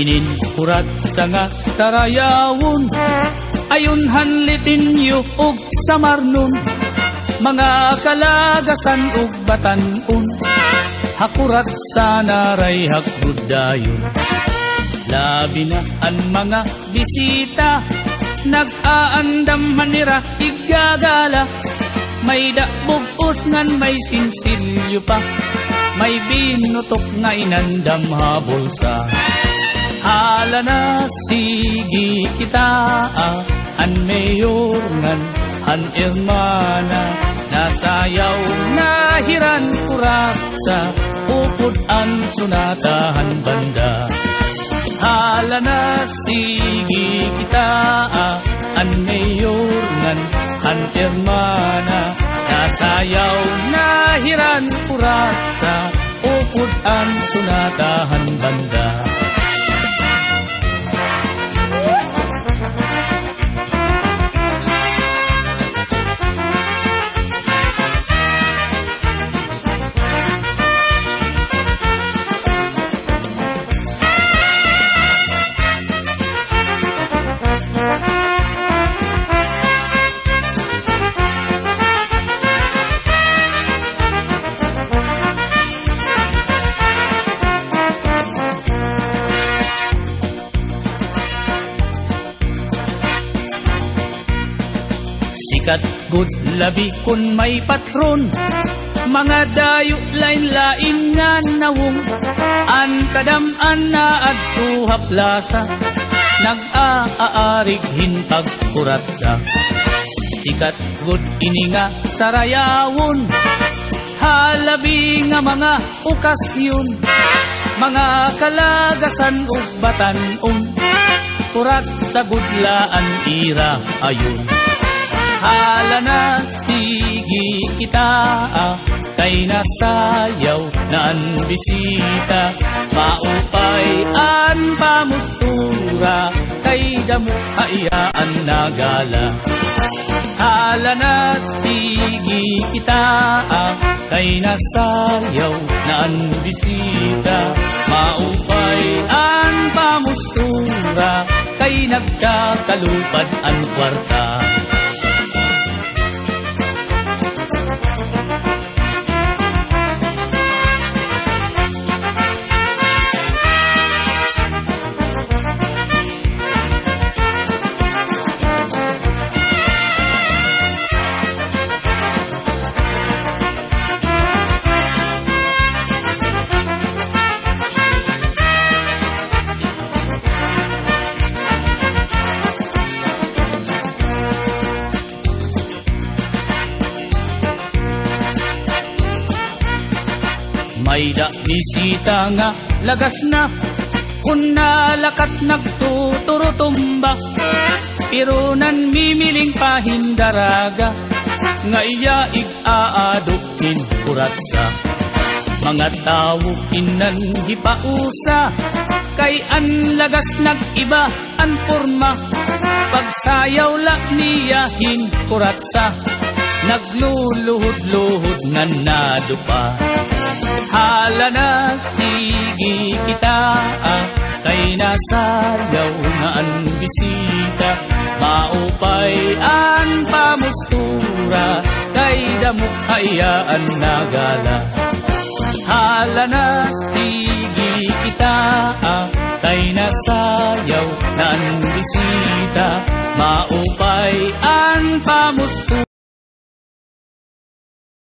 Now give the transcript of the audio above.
Ininkurat sa nga sarayawon, ayon hanlitin yu og samarnon, mga kalagasan ug batan-on, hakurat sa naray hakbudayon. Labi na ang mga bisita, nag-aandam manira igagala, may dakbog ngan may sinsilyo pa, may binutok nga inandam habol sa. Hala na sige kita, an mayor ngan an irmana, nasayaw nahiran kurat sa upod an sunatahan banda. Hala na sige kita, an mayor ngan an irmana, nasayaw nahiran kurat sa upod an sunatahan banda. Sikat good labi kun may patron, mga dayo lain-lain nga nawong, an kadam-an na adto haplasa, nag-aarig hintag kuratsa. Sikat good ini nga sarayawon, halabi nga mga okasyon, mga kalagasan ug batan-on, kurat sa gudlaan ira ayon. Hala na sige kita, kay nasayaw na ang bisita, maupay an pamustura, kay damo ayaan nagala. Hala na sige kita, kay nasayaw na ang bisita, maupay an pamustura, kay nagkakalupad ang kwarta. May da bisita nga lagas na, kun nalakat nagtuturutumba, pero nan mimiling pahindaraga, nga iya ig-aadukin kuratsa. Mga tao kinan hipausa, kay an lagas nag-iba an forma, pagsayaw la niyahin kuratsa, nagluluhod-luhod nga nadupa. Hala na sige kita, kay nasayaw nga ang bisita, maupay ang pamustura, kay damok hayaan nagala. Hala na sige kita, kay nasayaw na ang bisita, maupay ang pamustura.